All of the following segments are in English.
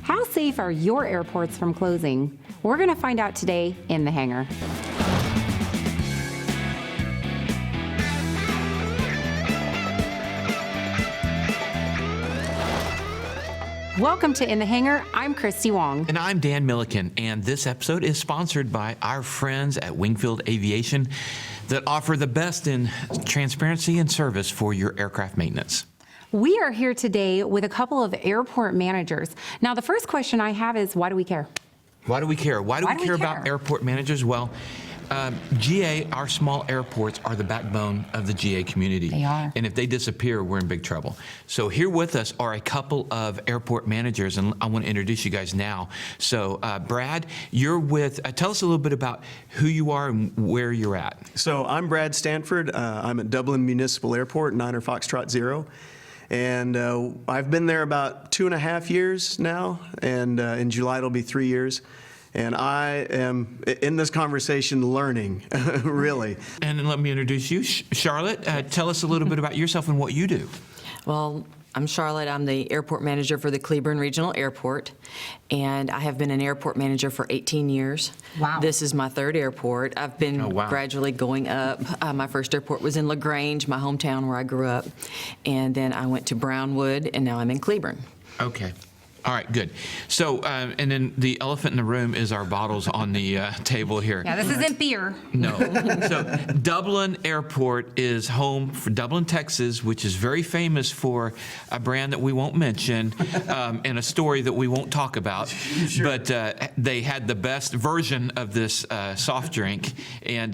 How safe are your airports from closing? We're going to find out today in the hangar. Welcome to In the Hangar. I'm Christy Wong. And I'm Dan Milliken, and this episode is sponsored by our friends at Wingfield Aviation that offer the best in transparency and service for your aircraft maintenance. We are here today with a couple of airport managers. Now, the first question I have is, why do we care? Why do we care? Why do we care about airport managers? Well, GA, our small airports, are the backbone of the GA community. They are. And if they disappear, we're in big trouble. So here with us are a couple of airport managers, and I want to introduce you guys now. So Brad, you're with, tell us a little bit about who you are and where you're at. So I'm Brad Stanford. I'm at Dublin Municipal Airport, 9er Foxtrot 0. And I've been there about 2.5 years now, and in July it'll be 3 years. And I am, in this conversation, learning, really. And then let me introduce you. Sharlette, tell us a little bit about yourself and what you do. Well, I'm Sharlette. I'm the airport manager for the Cleburne Regional Airport, and I have been an airport manager for 18 years. Wow. This is my third airport. I've been gradually going up. My first airport was in LaGrange, my hometown where I grew up, and then I went to Brownwood, and now I'm in Cleburne. Okay. All right, good. So, and then the elephant in the room is our bottles on the table here. Yeah, this isn't beer. No. So, Dublin Airport is home for Dublin, Texas, which is very famous for a brand that we won't mention and a story that we won't talk about. Sure. But they had the best version of this soft drink, and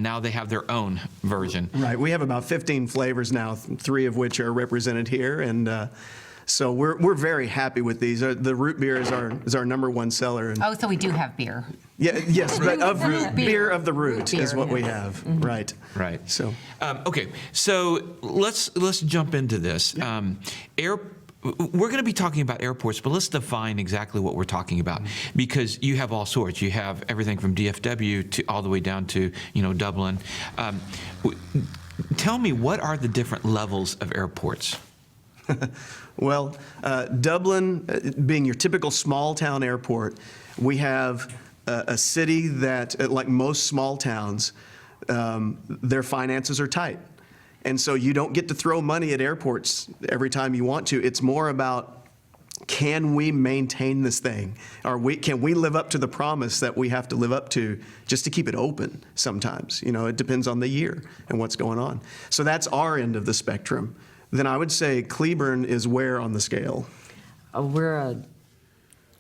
now they have their own version. Right. We have about 15 flavors now, 3 of which are represented here, and so we're very happy with these. The root beer is our number one seller. Oh, so we do have beer. Yeah, yes, but of root beer of the root beer, is what we have. Mm-hmm. Right. Right. So okay, so let's jump into this. We're going to be talking about airports, but let's define exactly what we're talking about, because you have all sorts. You have everything from DFW to all the way down to Dublin. Tell me, what are the different levels of airports? Well, Dublin, being your typical small-town airport, we have a city that, like most small towns, their finances are tight. And so you don't get to throw money at airports every time you want to. It's more about, can we maintain this thing? Can we live up to the promise that we have to live up to just to keep it open sometimes? It depends on the year and what's going on. So that's our end of the spectrum. Then I would say Cleburne is where on the scale? We're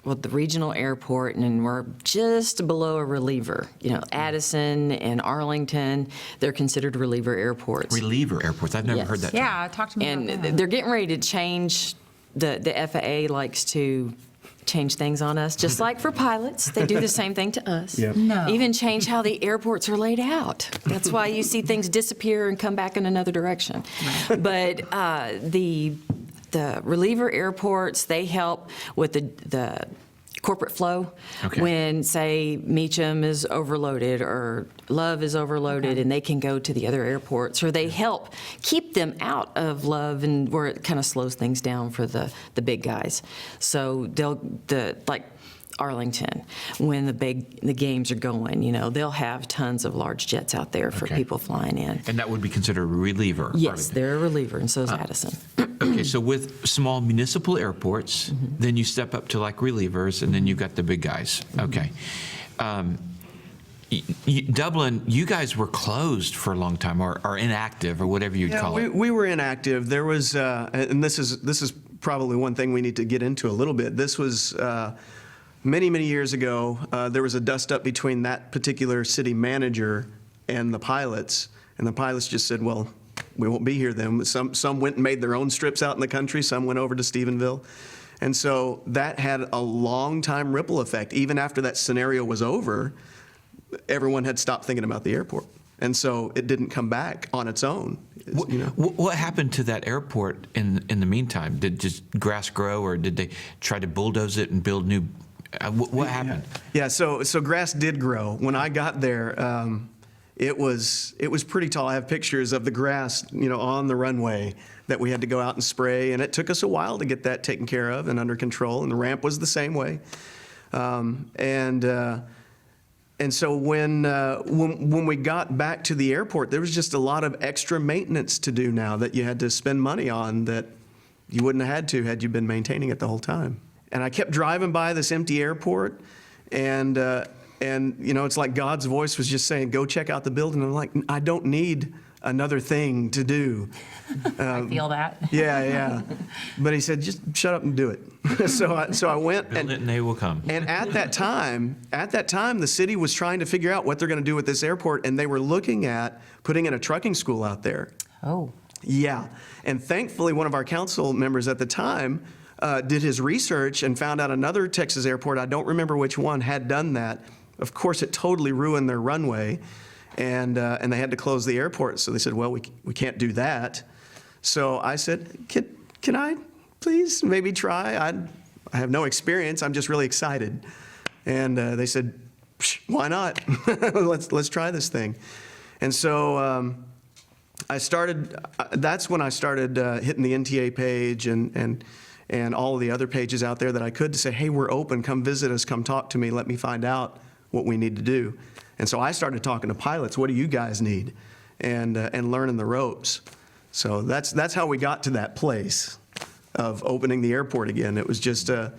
the regional airport, and we're just below a reliever. Addison and Arlington, they're considered reliever airports. Reliever airports? I've never heard that term. Yeah, talk to me about that. And they're getting ready to change. The FAA likes to change things on us, just like for pilots. They do the same thing to us. Yep. No. Even change how the airports are laid out. That's why you see things disappear and come back in another direction. But the reliever airports, they help with the corporate flow. Okay. When, say, Meacham is overloaded or Love is overloaded, and they can go to the other airports, or they help keep them out of Love, and where it kind of slows things down for the big guys. So like Arlington, when the games are going, they'll have tons of large jets out there for people flying in. And that would be considered a reliever? Yes, Arlington. they're a reliever, and so is Addison. Okay, so with small municipal airports, then you step up to like relievers, and then you've got the big guys. Okay. Dublin, you guys were closed for a long time, or inactive, or whatever you'd call it. We were inactive. There was, and this is probably one thing we need to get into a little bit. This was many, many years ago. There was a dust-up between that particular city manager and the pilots, and the pilots just said, well, we won't be here then. Some went and made their own strips out in the country. Some went over to Stephenville. And so that had a long-time ripple effect. Even after that scenario was over, everyone had stopped thinking about the airport. And so it didn't come back on its own. What happened to that airport in the meantime? Did just grass grow, or did they try to bulldoze it and build new? What happened? Yeah, so grass did grow. When I got there, it was pretty tall. I have pictures of the grass, on the runway that we had to go out and spray, and it took us a while to get that taken care of and under control. And the ramp was the same way. And so when we got back to the airport, there was just a lot of extra maintenance to do now that you had to spend money on that you wouldn't have had you been maintaining it the whole time. And I kept driving by this empty airport, and it's like God's voice was just saying, "Go check out the building." And I'm like, I don't need another thing to do. I feel that. Yeah. But he said, just shut up and do it. So I went, Build it and they will come. and at that time, the city was trying to figure out what they're going to do with this airport, and they were looking at putting in a trucking school out there. Oh. Yeah. And thankfully, one of our council members at the time did his research and found out another Texas airport, I don't remember which one, had done that. Of course, it totally ruined their runway, and they had to close the airport. So they said, well, we can't do that. So I said, can I please maybe try? I have no experience. I'm just really excited. And they said, why not? Let's try this thing. And so that's when I started hitting the NTA page and all of the other pages out there that I could to say, hey, we're open. Come visit us. Come talk to me. Let me find out what we need to do. And so I started talking to pilots. What do you guys need? And learning the ropes. So that's how we got to that place of opening the airport again. It was just the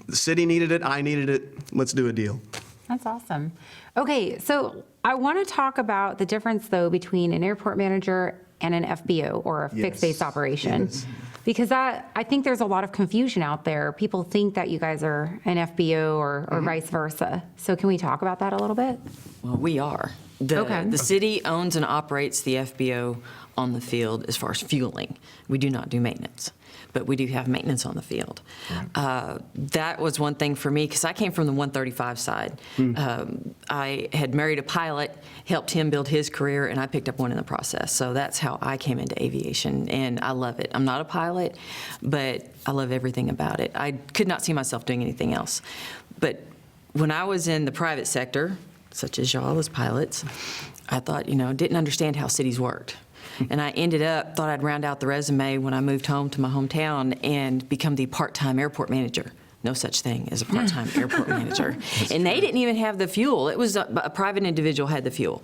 city needed it. I needed it. Let's do a deal. That's awesome. Okay, so I want to talk about the difference, though, between an airport manager and an FBO, or a fixed base operation. Yes. Because I think there's a lot of confusion out there. People think that you guys are an FBO or vice versa. So can we talk about that a little bit? Well, we are. Okay. The city owns and operates the FBO on the field as far as fueling. We do not do maintenance, but we do have maintenance on the field. That was one thing for me, because I came from the 135 side. I had married a pilot, helped him build his career, and I picked up one in the process. So that's how I came into aviation, and I love it. I'm not a pilot, but I love everything about it. I could not see myself doing anything else. But when I was in the private sector, such as y'all as pilots, I thought, didn't understand how cities worked. And I thought I'd round out the resume when I moved home to my hometown and become the part-time airport manager. No such thing as a part-time airport manager. And they didn't even have the fuel. It was a private individual had the fuel.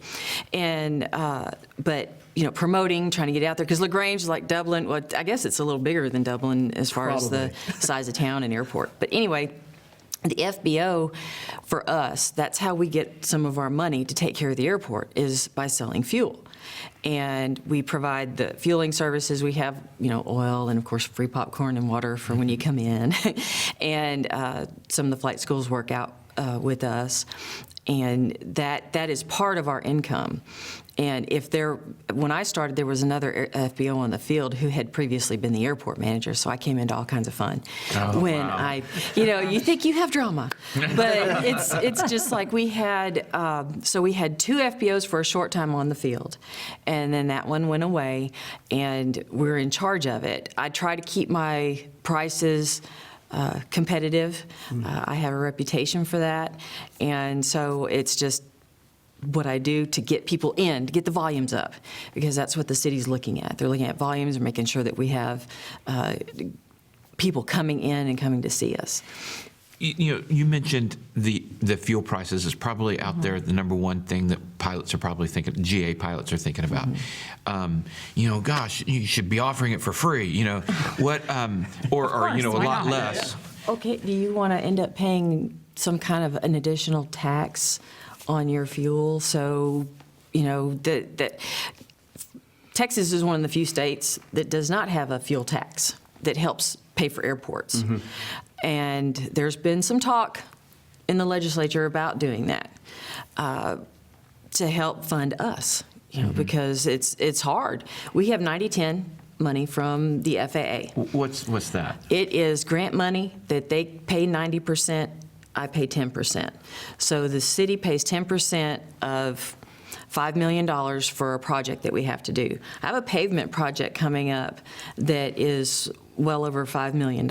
And, but, promoting, trying to get out there, because LaGrange is like Dublin. Well, I guess it's a little bigger than Dublin as far as the size of town and airport. But anyway, the FBO, for us, that's how we get some of our money to take care of the airport, is by selling fuel. And we provide the fueling services. We have, oil and, of course, free popcorn and water for when you come in. And some of the flight schools work out with us. And that is part of our income. And when I started, there was another FBO on the field who had previously been the airport manager, so I came into all kinds of fun. You think you have drama, but it's just like we had two FBOs for a short time on the field, and then that one went away, and we're in charge of it. I try to keep my prices competitive. I have a reputation for that, and so it's just what I do to get people in, to get the volumes up, because that's what the city's looking at. They're looking at volumes and making sure that we have people coming in and coming to see us. You mentioned the fuel prices is probably out there the number one thing that pilots are probably thinking, GA pilots are thinking about. Gosh, you should be offering it for free. What or a lot less. Okay, do you want to end up paying some kind of an additional tax on your fuel? So, that Texas is one of the few states that does not have a fuel tax that helps pay for airports. And there's been some talk in the legislature about doing that to help fund us, because it's hard. We have 90/10 money from the FAA. What's that? It is grant money that they pay 90%. I pay 10%. So the city pays 10% of $5 million for a project that we have to do. I have a pavement project coming up that is well over $5 million.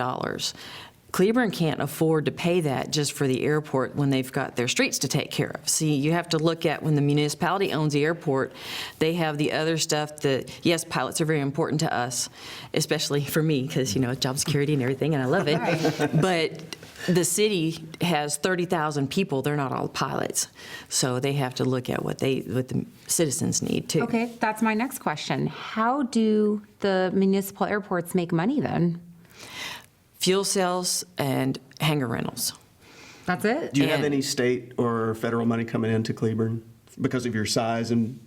Cleburne can't afford to pay that just for the airport when they've got their streets to take care of. See, you have to look at when the municipality owns the airport, they have the other stuff that, yes, pilots are very important to us, especially for me, because, job security and everything, and I love it. But the city has 30,000 people. They're not all pilots. So they have to look at what the citizens need, too. Okay, that's my next question. How do the municipal airports make money then? Fuel sales and hangar rentals. That's it? Do you have And- any state or federal money coming into Cleburne because of your size and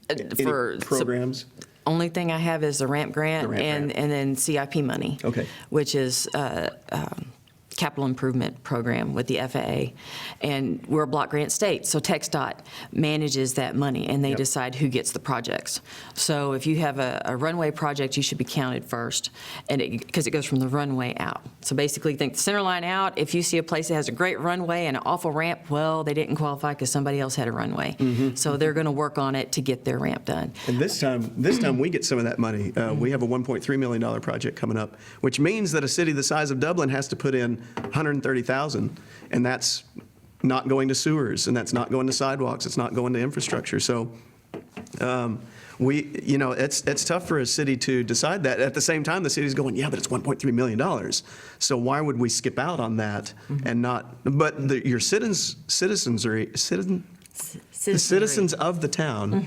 any for- programs? Only thing I have is the ramp grant, The ramp and, grant. and then CIP money. Okay. Which is capital improvement program with the FAA. And we're a block grant state, so TxDOT manages that money, and they Yep. decide who gets the projects. So if you have a runway project, you should be counted first, and because it goes from the runway out. So basically, think the center line out. If you see a place that has a great runway and an awful ramp, well, they didn't qualify because somebody else had a runway. So they're going to work on it to get their ramp done. And this time we get some of that money. We have a $1.3 million project coming up, which means that a city the size of Dublin has to put in $130,000, and that's not going to sewers, and that's not going to sidewalks, it's not going to infrastructure. So it's tough for a city to decide that. At the same time, the city's going, yeah, but it's $1.3 million. So why would we skip out on that and not? But your citizens the citizens of the town,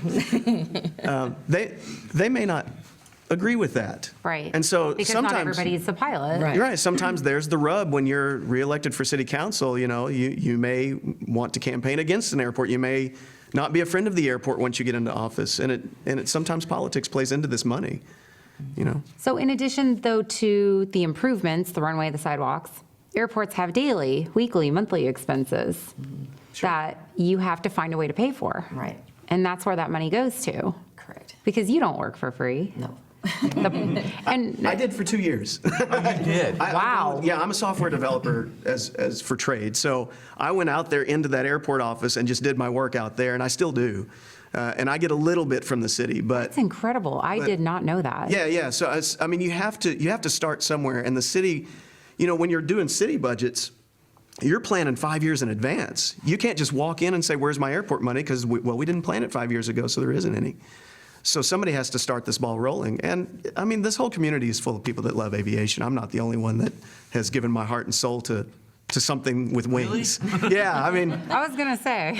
they may not agree with that. Right. And so because sometimes not everybody's a pilot. Right. you're right. Sometimes there's the rub when you're reelected for city council. You may want to campaign against an airport. You may not be a friend of the airport once you get into office, and it sometimes politics plays into this money. So in addition, though, to the improvements, the runway, the sidewalks, airports have daily, weekly, monthly expenses that you have to find a way to pay for. Right. And that's where that money goes to. Correct. Because you don't work for free. No. And I did for 2 years. You did. Wow. I'm a software developer as for trade. So I went out there into that airport office and just did my work out there, and I still do. And I get a little bit from the city, but that's incredible. I did not know that. yeah. So you have to start somewhere, and the city, when you're doing city budgets, you're planning 5 years in advance. You can't just walk in and say, "Where's my airport money?" Because we didn't plan it 5 years ago, so there isn't any. So somebody has to start this ball rolling. And this whole community is full of people that love aviation. I'm not the only one that has given my heart and soul to something with wings. Yeah, I was going to say.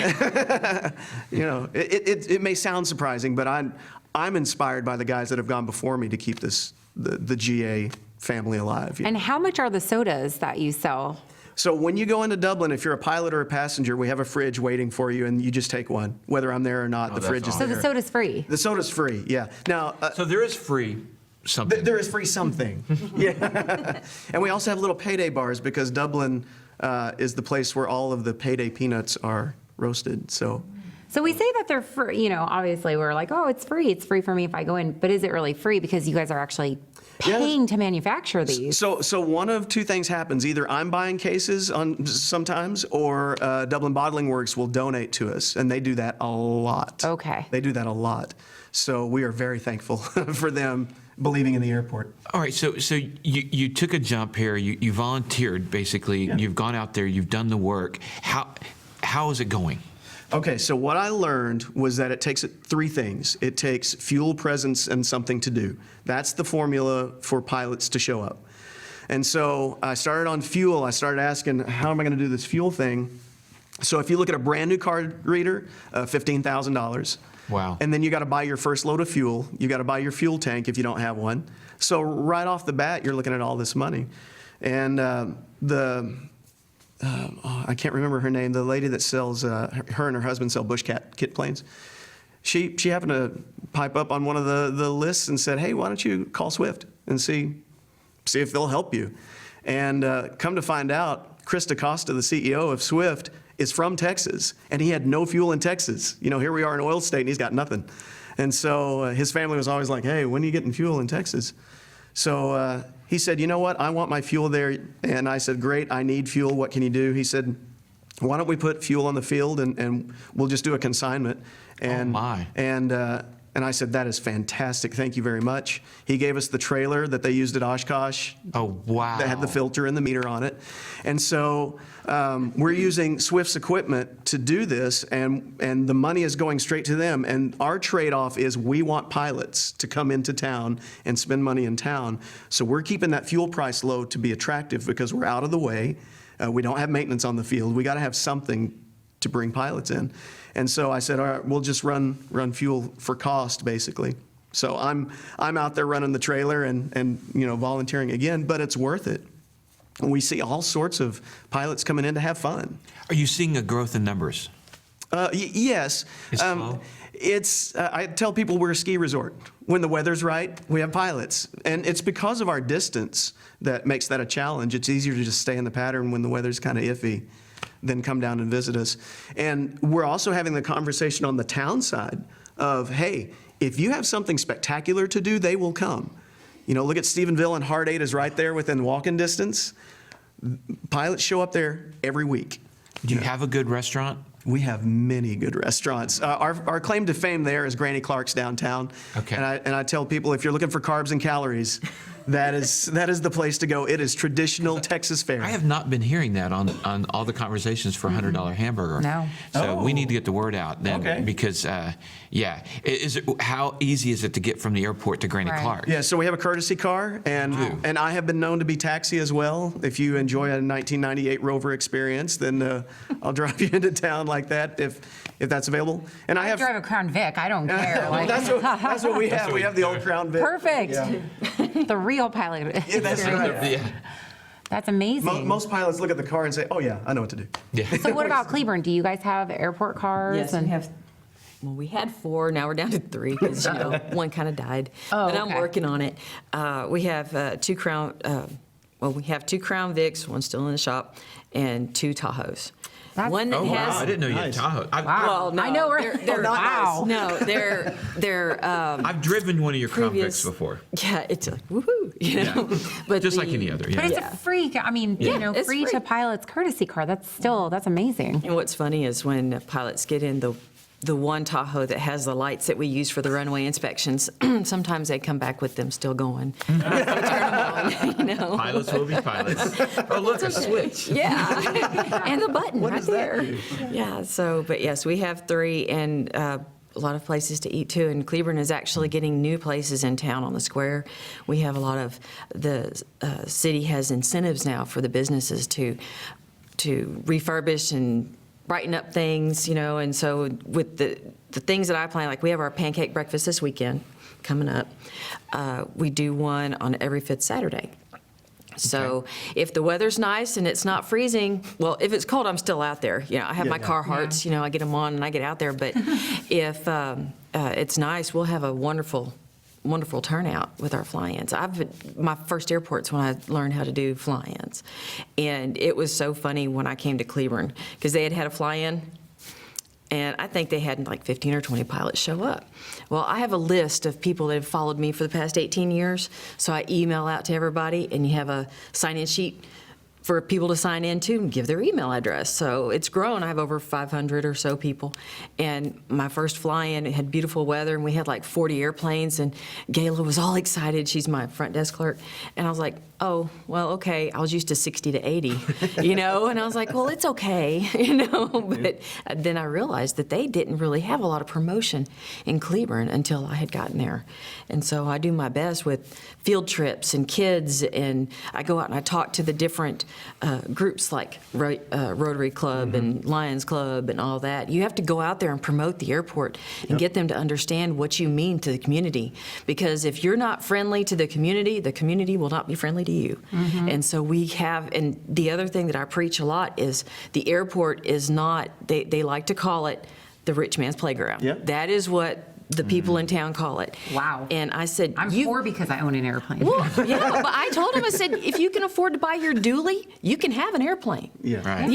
it may sound surprising, but I'm inspired by the guys that have gone before me to keep the GA family alive. And how much are the sodas that you sell? So when you go into Dublin, if you're a pilot or a passenger, we have a fridge waiting for you, and you just take one, whether I'm there or not. The that's fridge is awesome. So there. the soda's free. The soda's free. Yeah. Now. So there is free something. There is free something. Yeah. And we also have little payday bars because Dublin is the place where all of the payday peanuts are roasted. So So we say that they're free, obviously we're like, oh, it's free for me if I go in, but is it really free because you guys are actually paying to manufacture these? So one of two things happens. Either I'm buying cases sometimes, or Dublin Bottling Works will donate to us, and they do that a lot. Okay. They do that a lot. So we are very thankful for them believing in the airport. All right, so you took a jump here. You volunteered, basically. Yeah. You've gone out there. You've done the work. How is it going? Okay, so what I learned was that it takes three things. It takes fuel, presence, and something to do. That's the formula for pilots to show up. And so I started on fuel. I started asking, how am I going to do this fuel thing? So if you look at a brand new card reader, $15,000. Wow. And then you got to buy your first load of fuel. You got to buy your fuel tank if you don't have one. So right off the bat, you're looking at all this money. And I can't remember her name, the lady that sells, her and her husband sell Bushcat kit planes. She happened to pipe up on one of the lists and said, hey, why don't you call Swift and see if they'll help you. And come to find out, Chris DaCosta, the CEO of Swift, is from Texas, and he had no fuel in Texas. Here we are in oil state, and he's got nothing. And so his family was always like, hey, when are you getting fuel in Texas? So he said, you know what, I want my fuel there. And I said, great, I need fuel. What can you do? He said, why don't we put fuel on the field and we'll just do a consignment. And, Oh, my. And And I said, that is fantastic. Thank you very much. He gave us the trailer that they used at Oshkosh. Oh, wow. That had the filter and the meter on it. And so we're using Swift's equipment to do this, and the money is going straight to them. And our trade-off is we want pilots to come into town and spend money in town. So we're keeping that fuel price low to be attractive because we're out of the way. We don't have maintenance on the field. We got to have something to bring pilots in. And so I said, all right, we'll just run fuel for cost, basically. So I'm out there running the trailer and volunteering again, but it's worth it. We see all sorts of pilots coming in to have fun. Are you seeing a growth in numbers? Yes. It's slow? I tell people we're a ski resort. When the weather's right, we have pilots. And it's because of our distance that makes that a challenge. It's easier to just stay in the pattern when the weather's kind of iffy than come down and visit us. And we're also having the conversation on the town side of, hey, if you have something spectacular to do, they will come. Look at Stephenville, and Heart 8 is right there within walking distance. Pilots show up there every week. Do you have a good restaurant? We have many good restaurants. Our claim to fame there is Granny Clark's downtown. Okay. And I tell people, if you're looking for carbs and calories, that is the place to go. It is traditional Texas fare. I have not been hearing that on all the conversations for $100 hamburger. No. So we Oh. need to get the word out then. Okay. Because, how easy is it to get from the airport to Granny Right. Clark? Yeah, so we have a courtesy car, and I have been known to be taxi as well. If you enjoy a 1998 Rover experience, then I'll drive you into town like that if that's available. And I I have drive a Crown Vic. I don't care. Like, that's what we have. We have the old Crown Vic. perfect. Yeah. The real pilot. Yeah, that's right. Yeah. That's amazing. Most pilots look at the car and say, "Oh yeah, I know what to do." Yeah. So what about Cleburne? Do you guys have airport cars? Yes, we have. Well, we had 4. Now we're down to 3 because one kind of died. Oh, but I'm okay. working on it. We have 2 Crown. We have 2 Crown Vics. One's still in the shop, and 2 Tahoes. That's- One that Oh, has. wow. I didn't know you had Nice. Tahoe. Wow. Well, no, I know where. they're not wow. No, they're. I've driven one of your Crown Previous- Vics before. Yeah, it's like woohoo, Yeah. But Just like any other. But Yeah. it's Yeah. a free. I mean, Yeah, it's free to free. pilots courtesy car. That's amazing. And what's funny is when pilots get in the one Tahoe that has the lights that we use for the runway inspections, sometimes they come back with them still going. They turn them on, Pilots will be pilots. Oh, look, a switch. Yeah, and the button right there. Yeah. So, but yes, we have 3 and a lot of places to eat too. And Cleburne is actually getting new places in town on the square. We have a lot of the city has incentives now for the businesses to refurbish and brighten up things, and so with the things that I plan, like we have our pancake breakfast this weekend coming up. We do one on every 5th Saturday. So if the weather's nice and it's not freezing, well, if it's cold, I'm still out there. I have my Carhartts, I get them on and I get out there. But if it's nice, we'll have a wonderful turnout with our fly-ins. My first airport's when I learned how to do fly-ins. And it was so funny when I came to Cleburne because they had a fly-in and I think they had like 15 or 20 pilots show up. Well, I have a list of people that have followed me for the past 18 years. So I email out to everybody and you have a sign-in sheet for people to sign into and give their email address. So it's grown. I have over 500 or so people. And my first fly-in, it had beautiful weather, and we had like 40 airplanes, and Gayla was all excited. She's my front desk clerk. And I was like, oh, well, okay. I was used to 60 to 80, And I was like, well, it's okay, But then I realized that they didn't really have a lot of promotion in Cleburne until I had gotten there. And so I do my best with field trips and kids, and I go out and I talk to the different groups like Rotary Club and Lions Club and all that. You have to go out there and promote the airport and get them to understand what you mean to the community. Because if you're not friendly to the community will not be friendly to you. And so we have, and the other thing that I preach a lot is the airport is not, they like to call it the rich man's playground. Yep. That is what the people in town call it. Wow. And I said, I'm poor because I own an airplane. well, yeah, but I told him, I said, if you can afford to buy your dually, you can have an airplane. Yeah. Right.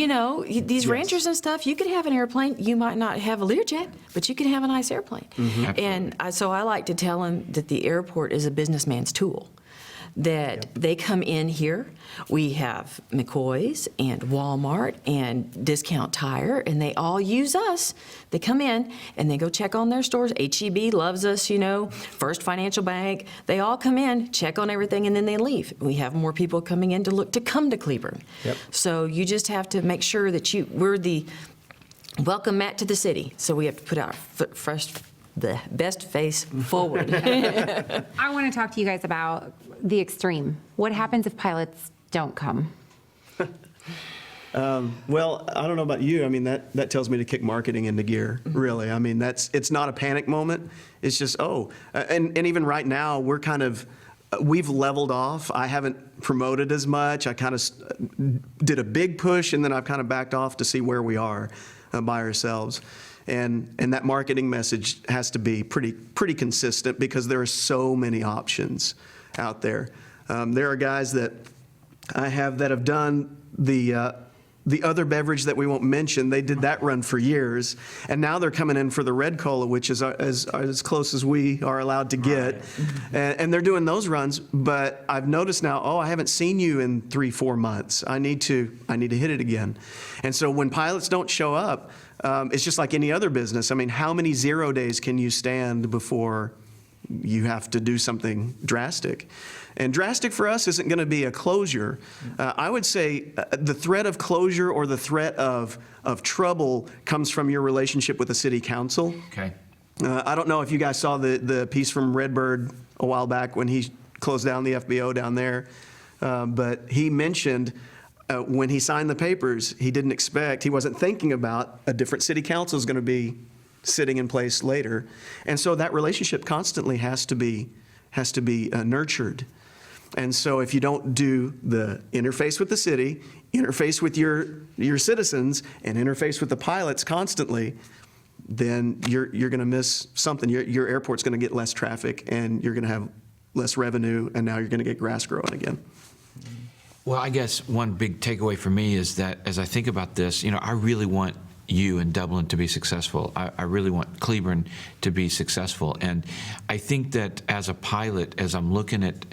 These ranchers and stuff, you can have an airplane. You might not have a Learjet, but you can have a nice airplane. And so I like to tell him that the airport is a businessman's tool. that they come in here. We have McCoy's and Walmart and Discount Tire, and they all use us. They come in and they go check on their stores. HEB loves us, First Financial Bank. They all come in, check on everything, and then they leave. We have more people coming in to come to Cleburne. Yep. So you just have to make sure that we're the welcome mat to the city. So we have to put our the best face forward. I want to talk to you guys about the extreme. What happens if pilots don't come? Well, I don't know about you. I mean, that tells me to kick marketing into gear, really. I mean, it's not a panic moment. It's just, and even right now, we've leveled off. I haven't promoted as much. I kind of did a big push, and then I've kind of backed off to see where we are by ourselves. And that marketing message has to be pretty consistent because there are so many options out there. There are guys that I have that have done the other beverage that we won't mention. They did that run for years, and now they're coming in for the red cola, which is as close as we are allowed to get. And they're doing those runs, but I've noticed now, I haven't seen you in 3-4 months. I need to hit it again. And so when pilots don't show up, it's just like any other business. I mean, how many 0 days can you stand before you have to do something drastic? And drastic for us isn't going to be a closure. I would say the threat of closure or the threat of trouble comes from your relationship with the city council. Okay. I don't know if you guys saw the piece from Redbird a while back when he closed down the FBO down there, but he mentioned when he signed the papers, he wasn't thinking about a different city council is going to be sitting in place later. And so that relationship constantly has to be nurtured. And so if you don't do the interface with the city, interface with your citizens, and interface with the pilots constantly, then you're going to miss something. Your airport's going to get less traffic, and you're going to have less revenue, and now you're going to get grass growing again. Well, I guess one big takeaway for me is that as I think about this, I really want you in Dublin to be successful. I really want Cleburne to be successful. And I think that as a pilot, as I'm looking at,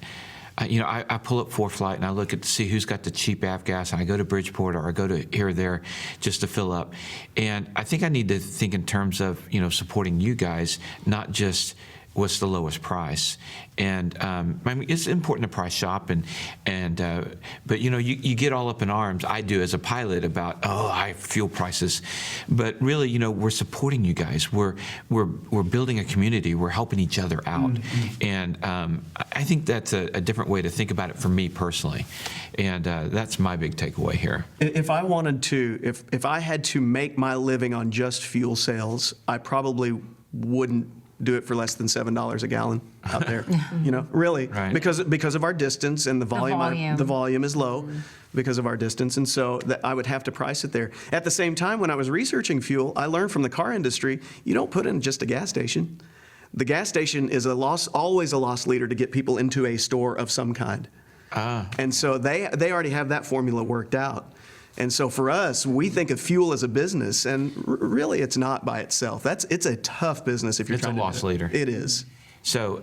I pull up ForeFlight and I look to see who's got the cheap avgas, and I go to Bridgeport or I go to here or there just to fill up. And I think I need to think in terms of, supporting you guys, not just what's the lowest price. And I mean, it's important to price shop, but you get all up in arms. I do as a pilot about high fuel prices, but really we're supporting you guys. We're building a community. We're helping each other out, and I think that's a different way to think about it for me personally, and that's my big takeaway here. If I wanted to, if I had to make my living on just fuel sales, I probably wouldn't do it for less than $7 a gallon out there, really, Right. because of our distance and the volume. The volume is low because of our distance, and so I would have to price it there. At the same time, when I was researching fuel, I learned from the car industry, you don't put in just a gas station. The gas station is always a loss leader to get people into a store of some kind. And so they already have that formula worked out. And so for us, we think of fuel as a business, and really it's not by itself. It's a tough business if you're trying to do it. It's a loss leader. It is. So,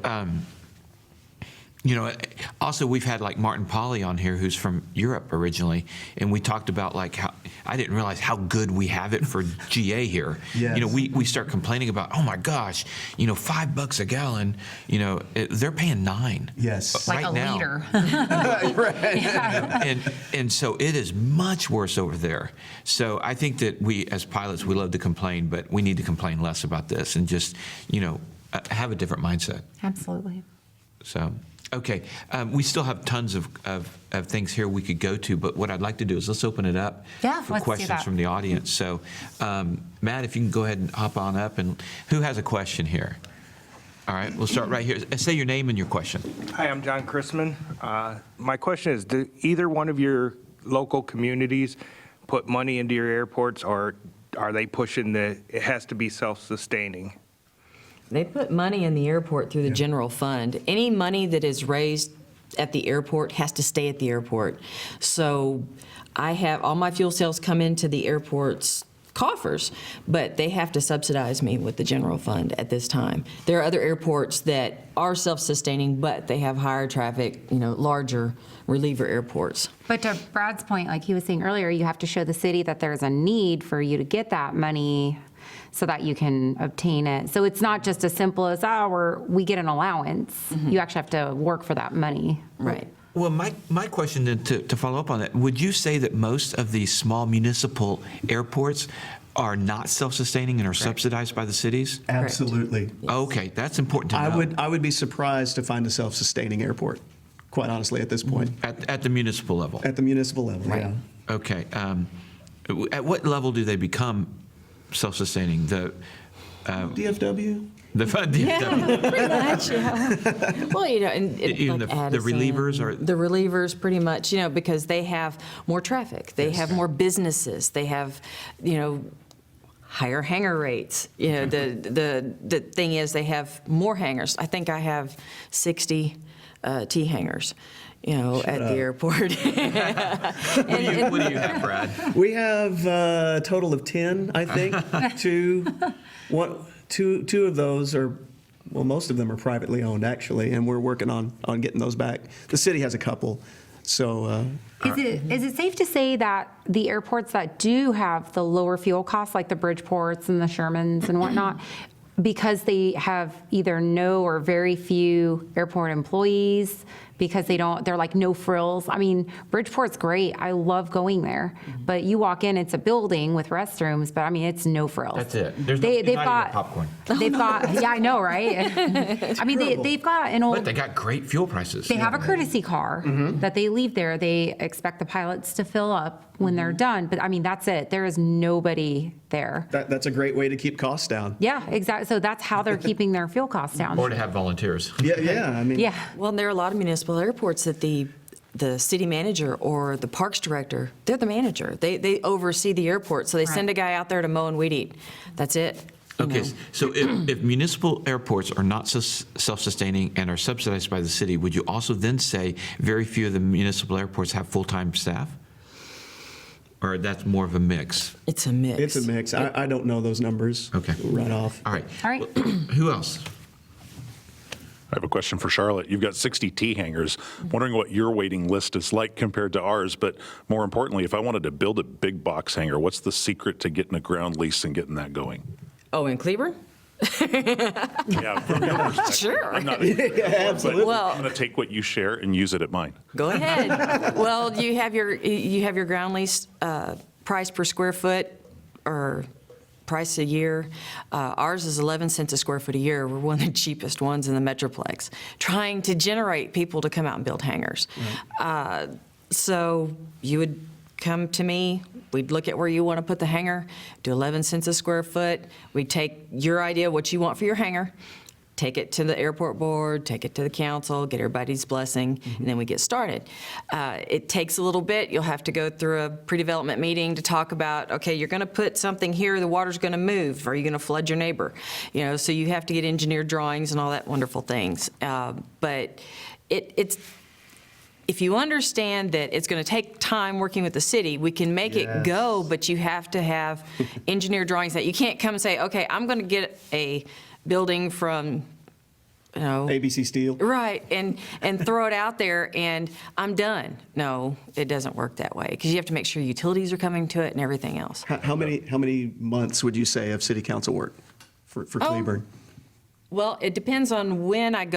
also we've had like Martin Polly on here, who's from Europe originally, and we talked about like how I didn't realize how good we have it for GA here. Yes. We start complaining about, oh my gosh, $5 a gallon, they're paying $9. Yes. Like right a now. liter. Right. And so it is much worse over there. So I think that we, as pilots, we love to complain, but we need to complain less about this and just, have a different mindset. Absolutely. So, okay, we still have tons of things here we could go to, but what I'd like to do is let's open it up Yeah, for let's do questions that. from the audience. So, Matt, if you can go ahead and hop on up, and who has a question here? All right, we'll start right here. Say your name and your question. Hi, I'm John Chrisman. My question is, do either one of your local communities put money into your airports, or are they pushing it has to be self-sustaining? They put money in the airport through the general fund. Any money that is raised at the airport has to stay at the airport. So I have all my fuel sales come into the airport's coffers, but they have to subsidize me with the general fund at this time. There are other airports that are self-sustaining, but they have higher traffic, larger reliever airports. But to Brad's point, like he was saying earlier, you have to show the city that there's a need for you to get that money so that you can obtain it. So it's not just as simple as, we get an allowance. You actually have to work for that money. Right. Well, my question then to follow up on that, would you say that most of these small municipal airports are not self-sustaining and are subsidized by the cities? Absolutely. Okay, that's important to know. I would be surprised to find a self-sustaining airport, quite honestly, at this point. At the municipal level? At the municipal level, yeah. Okay. At what level do they become self-sustaining? The DFW? the fund, Yeah, pretty much, yeah. Well, and Even like the Addison, relievers are- The relievers, pretty much, because they have more traffic. They have more businesses. They have, higher hangar rates. The thing is, they have more hangars. I think I have 60 T hangars, at the airport. what do you have, Brad? We have a total of 10, I think. Two of those are, well, most of them are privately owned, actually, and we're working on getting those back. The city has a couple, so. Is it safe to say that the airports that do have the lower fuel costs, like the Bridgeports and the Shermans and whatnot, because they have either no or very few airport employees, because they're like no frills. I mean, Bridgeport's great. I love going there. But you walk in, it's a building with restrooms, but I mean, it's no frills. That's it. There's They've not got even popcorn. They've got, yeah, I know, right? I mean, they've got an old. But they got great fuel prices. They have a courtesy car that they leave there. They expect the pilots to fill up when they're done. But I mean, that's it. There is nobody there. That's a great way to keep costs down. Yeah, exactly. So that's how they're keeping their fuel costs down. Or to have volunteers. Yeah, I mean. Yeah. Well, and there are a lot of municipal airports that the city manager or the parks director, they're the manager. They oversee the airport, so they send a guy out there to mow and weed eat. That's it. Okay, so if municipal airports are not self-sustaining and are subsidized by the city, would you also then say very few of the municipal airports have full-time staff? Or that's more of a mix? It's a mix. It's a mix. I don't know those numbers. Okay. Right off. All right. All right. Who else? I have a question for Charlotte. You've got 60 T hangars. Wondering what your waiting list is like compared to ours, but more importantly, if I wanted to build a big box hangar, what's the secret to getting a ground lease and getting that going? Oh, in Cleburne? Yeah, from your perspective. Sure. I'm not, absolutely. Well- I'm going to take what you share and use it at mine. Go ahead. Well, you have your ground lease price per square foot or price a year. Ours is 11 cents a square foot a year. We're one of the cheapest ones in the Metroplex, trying to generate people to come out and build hangars. So you would come to me, we'd look at where you want to put the hangar, do 11 cents a square foot. We'd take your idea, what you want for your hangar, take it to the airport board, take it to the council, get everybody's blessing, and then we get started. It takes a little bit. You'll have to go through a pre-development meeting to talk about, okay, you're going to put something here, the water's going to move. Are you going to flood your neighbor? So you have to get engineered drawings and all that wonderful things. But it's if you understand that it's going to take time working with the city, we can make it go, but you have to have engineered drawings that you can't come and say, okay, I'm going to get a building from, ABC Steel. right, and throw it out there and I'm done. No, it doesn't work that way because you have to make sure utilities are coming to it and everything else. How many months would you say of city council work for Cleburne? Well, it depends on when I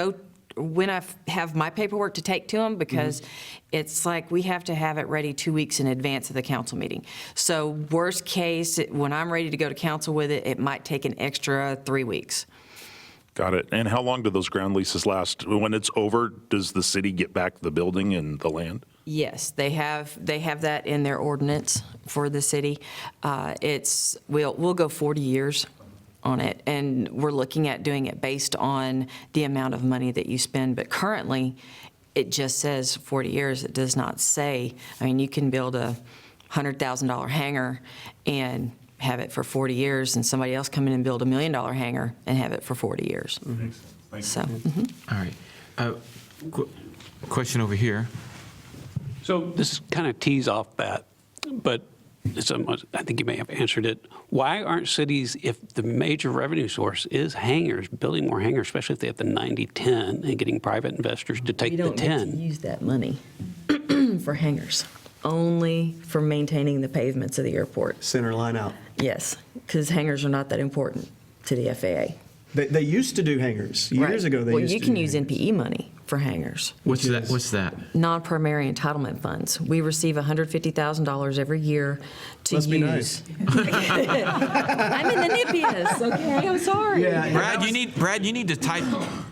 have my paperwork to take to them because it's like we have to have it ready 2 weeks in advance of the council meeting. So worst case, when I'm ready to go to council with it, it might take an extra 3 weeks. Got it. And how long do those ground leases last? When it's over, does the city get back the building and the land? Yes, they have that in their ordinance for the city. We'll go 40 years on it, and we're looking at doing it based on the amount of money that you spend. But currently, it just says 40 years. It does not say. I mean, you can build a $100,000 hangar and have it for 40 years, and somebody else come in and build $1 million hangar and have it for 40 years. So, All right. Question over here. So this kind of tees off that, but I think you may have answered it. Why aren't cities, if the major revenue source is hangars, building more hangars, especially if they have the 90-10 and getting private investors to take We the don't get to 10? use that money for hangars, only for maintaining the pavements of the airport. Center line out. Yes, because hangars are not that important to the FAA. They used to do hangars. Years ago, they Well, used you to can do use hangars. NPE money for hangars. What's that? What's that? Non-primary entitlement funds. We receive $150,000 every year to Must be use. I'm in the NIPIAS, okay? I'm sorry. Brad, you need to type.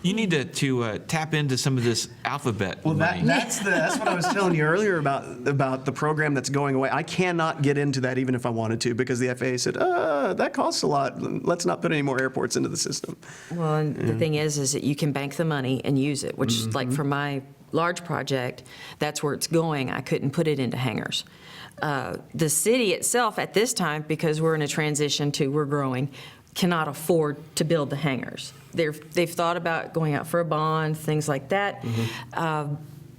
You need to tap into some of this alphabet Well, money. that's what I was telling you earlier about the program that's going away. I cannot get into that even if I wanted to because the FAA said, that costs a lot. Let's not put any more airports into the system. Well, and the thing is that you can bank the money and use it, which is like for my large project, that's where it's going. I couldn't put it into hangars. The city itself at this time, because we're in a transition to we're growing, cannot afford to build the hangars. They've thought about going out for a bond, things like that.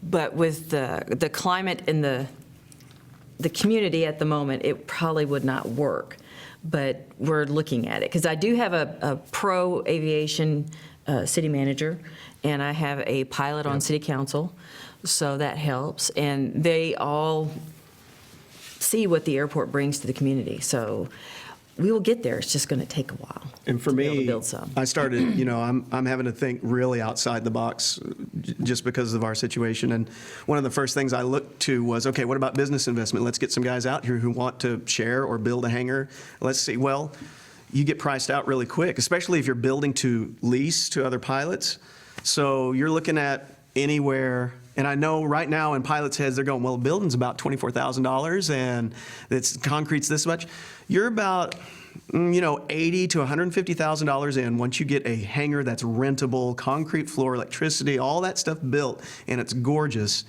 But with the climate in the community at the moment, it probably would not work. But we're looking at it, because I do have a pro-aviation city manager, and I have a pilot on city council, so that helps. And they all see what the airport brings to the community. So we will get there. It's just going to take a while. And for to be able to me, build some. I started, I'm having to think really outside the box just because of our situation. And one of the first things I looked to was, okay, what about business investment? Let's get some guys out here who want to share or build a hangar. Let's see. Well, you get priced out really quick, especially if you're building to lease to other pilots. So you're looking at anywhere, and I know right now in pilots' heads, they're going, well, the building's about $24,000 and it's concrete's this much. You're about $80,000 to $150,000 in once you get a hangar that's rentable, concrete floor, electricity, all that stuff built, and it's gorgeous.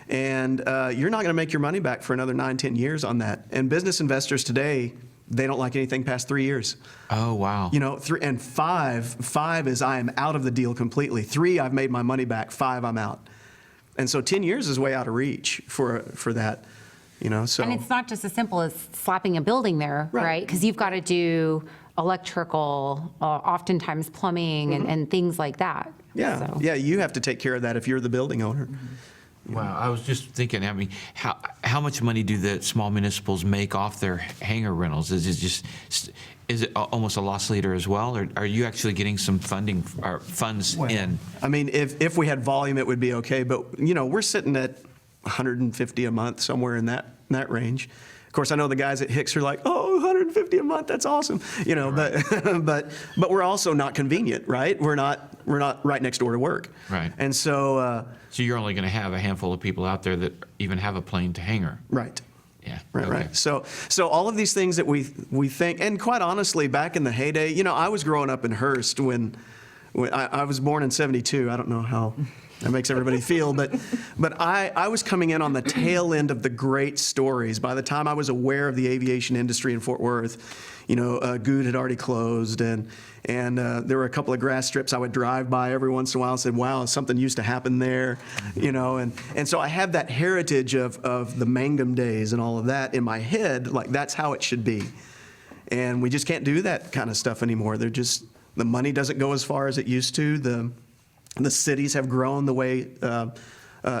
And you're not going to make your money back for another 9-10 years on that. And business investors today, they don't like anything past 3 years. Oh, wow. 3 and 5 is I am out of the deal completely. 3, I've made my money back. 5, I'm out. And so 10 years is way out of reach for that. So. And it's not just as simple as slapping a building there, right? Because you've got to do electrical, oftentimes plumbing, and things like that. Yeah, So. yeah, you have to take care of that if you're the building owner. Wow, I was just thinking, how much money do the small municipals make off their hangar rentals? Is it almost a loss leader as well, or are you actually getting some funding or funds in? I mean, if we had volume, it would be okay, but we're sitting at 150 a month, somewhere in that range. Of course, I know the guys at Hicks are like, oh, 150 a month, that's awesome, but we're also not convenient, right? We're not right next door to work, Right. And so. So you're only going to have a handful of people out there that even have a plane to hangar. Right. Yeah. Right, okay. right. So all of these things that we think, and quite honestly, back in the heyday, I was growing up in Hearst when I was born in '72. I don't know how that makes everybody feel, but I was coming in on the tail end of the great stories. By the time I was aware of the aviation industry in Fort Worth, Good had already closed, and there were a couple of grass strips I would drive by every once in a while and said, wow, something used to happen there, and so I have that heritage of the Mangum days and all of that in my head, like that's how it should be. And we just can't do that kind of stuff anymore. The money doesn't go as far as it used to. The cities have grown, the way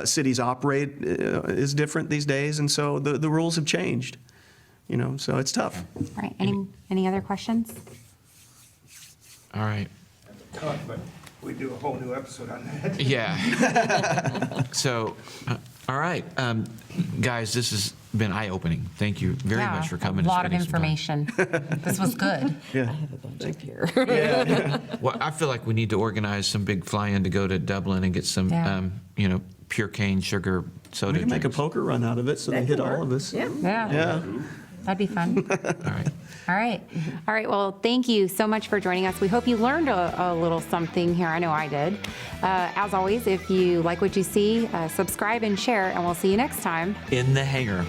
cities operate is different these days, and so the rules have changed. So it's tough. All right, any other questions? All right. But we do a whole new episode on that. Yeah. So, all right, guys, this has been eye-opening. Thank you very Yeah, much for coming. A lot of and spending some time. information. This was good. I have a bunch up here. Well, I feel like we need to organize some big fly-in to go to Dublin and get some, Yeah. pure cane sugar soda We can make a drinks. poker run out of it so they hit all of us. Yeah. Yeah, that'd be fun. All right. All right. All right. Well, thank you so much for joining us. We hope you learned a little something here. I know I did. As always, if you like what you see, subscribe and share, and we'll see you next time. In the hangar.